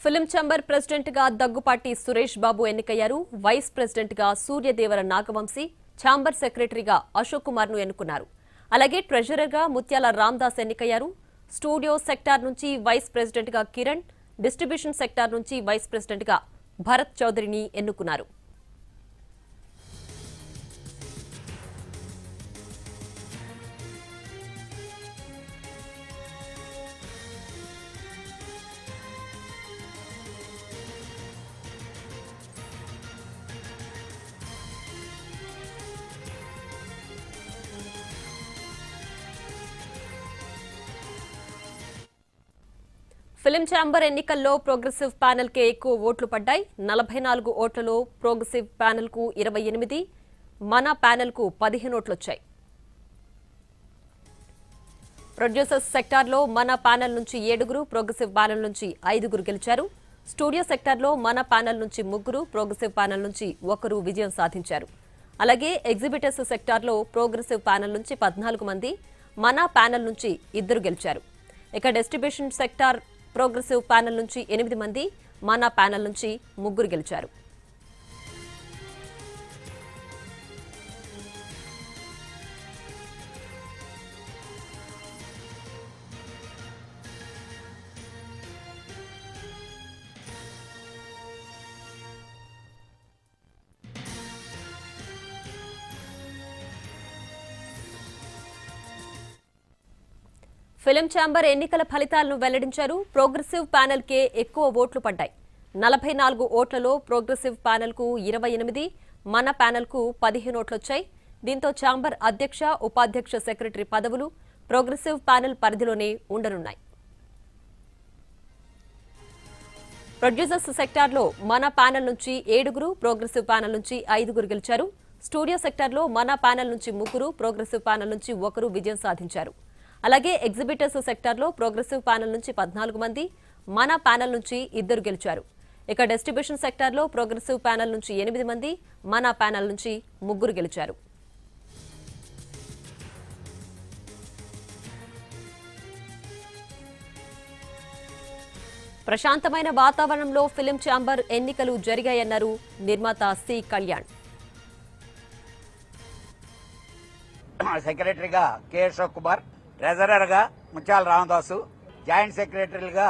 Film chamber president గా దగ్గుపాటి సురేష్ బాబు ఎన్నికయ్యారు. Vice president గా సూర్యదేవర నాగవంశీ, ఛాంబర్ సెక్రటరీగా అశోక్ కుమార్ ను ఎన్నుకున్నారు. అలాగే ట్రెజరర్ గా ముత్యాల రామదాస్ ఎన్నికయ్యారు. స్టూడియో సెక్టార్ నుంచి వైస్ ప్రెసిడెంట్ గా కిరణ్, డిస్ట్రిబ్యూషన్ సెక్టార్ నుంచి వైస్ ప్రెసిడెంట్ గా భరత్ చౌదరిని ఎన్నుకున్నారు. ఫిలిం ఛాంబర్ ఎన్నికల్లో ప్రోగ్రెసివ్ ప్యానెల్ కే ఎక్కువ ఓట్లు పడ్డాయి. 44 ఓట్లలో ప్రోగ్రెసివ్ ప్యానెల్ కు 28, మన ప్యానెల్ కు 15 ఓట్లొచ్చాయి. ప్రొడ్యూసర్స్ సెక్టార్లో మన ప్యానెల్ నుంచి 7, ప్రోగ్రెసివ్ ప్యానెల్ నుంచి 5 గెలిచారు. స్టూడియో సెక్టార్లో మన ప్యానెల్ నుంచి 3, ప్రోగ్రెసివ్ ప్యానెల్ నుంచి 1 విజయం సాధించారు. అలాగే ఎగ్జిబిటర్స్ సెక్టార్లో ప్రోగ్రెసివ్ ప్యానెల్ నుంచి 14 మంది, మన ప్యానెల్ నుంచి 2 గెలిచారు. ఇక డిస్ట్రిబ్యూషన్ సెక్టార్ ప్రోగ్రెసివ్ ప్యానెల్ నుంచి 8 మంది, మన ప్యానెల్ నుంచి 3 గెలిచారు. ఫిలిం ఛాంబర్ ఎన్నికల ఫలితాలను వెల్లడించారు. ప్రోగ్రెసివ్ ప్యానెల్ కే ఎక్కువ ఓట్లు పడ్డాయి. 44 ఓట్లలో ప్రోగ్రెసివ్ ప్యానెల్ కు 28, మన ప్యానెల్ కు 15 ఓట్లొచ్చాయి. దీంతో ఛాంబర్ అధ్యక్ష, ఉపాధ్యక్ష సెక్రటరీ పదవులు ప్రోగ్రెసివ్ ప్యానెల్ పరిధిలోనే ఉండనున్నాయి. ప్రొడ్యూసర్స్ సెక్టార్లో మన ప్యానెల్ నుంచి 7, ప్రోగ్రెసివ్ ప్యానెల్ నుంచి 5 గెలిచారు. స్టూడియో సెక్టార్లో మన ప్యానెల్ నుంచి 3, ప్రోగ్రెసివ్ ప్యానెల్ నుంచి 1 విజయం సాధించారు. అలాగే ఎగ్జిబిటర్స్ సెక్టార్లో ప్రోగ్రెసివ్ ప్యానెల్ నుంచి 14 మంది, మన ప్యానెల్ నుంచి 2 గెలిచారు. ఇక డిస్ట్రిబ్యూషన్ సెక్టార్లో ప్రోగ్రెసివ్ ప్యానెల్ నుంచి 8 మంది, మన ప్యానెల్ నుంచి 3 గెలిచారు. ప్రశాంతమైన వాతావరణంలో ఫిలిం ఛాంబర్ ఎన్నికలు జరిగాయన్నారు నిర్మాత సి కళ్యాణ్. సెక్రటరీగా కె అశోక్ కుమార్, ట్రెజరర్ గా ముత్యాల రామదాసు, జాయింట్ సెక్రటరీలుగా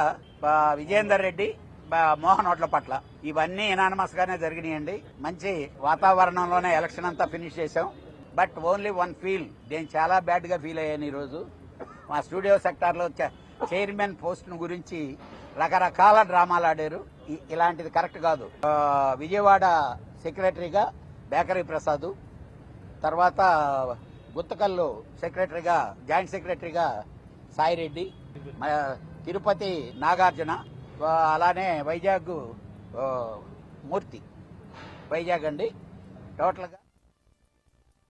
విజేందర్ రెడ్డి, మోహన్ ఓట్లపట్ల. ఇవన్నీ ఎనానమస్ గానే జరిగినాయండి. మంచి వాతావరణంలోనే ఎలక్షన్ అంతా ఫినిష్ చేశాం. బట్ ఓన్లీ వన్ ఫీల్, నేను చాలా బ్యాడ్ గా ఫీల్ అయ్యాను ఈ రోజు. మా స్టూడియో సెక్టార్ లో చైర్మన్ పోస్ట్ గురించి రకరకాల డ్రామాలు ఆడారు. ఇలాంటిది కరెక్ట్ కాదు. విజయవాడ సెక్రటరీగా బేకరీ ప్రసాద్, తర్వాత గుత్తకల్లు సెక్రటరీగా జాయింట్ సెక్రటరీగా సాయిరెడ్డి, తిరుపతి నాగార్జున, అలానే వైజాగ్ మూర్తి, వైజాగ్ అండి. టోటల్గా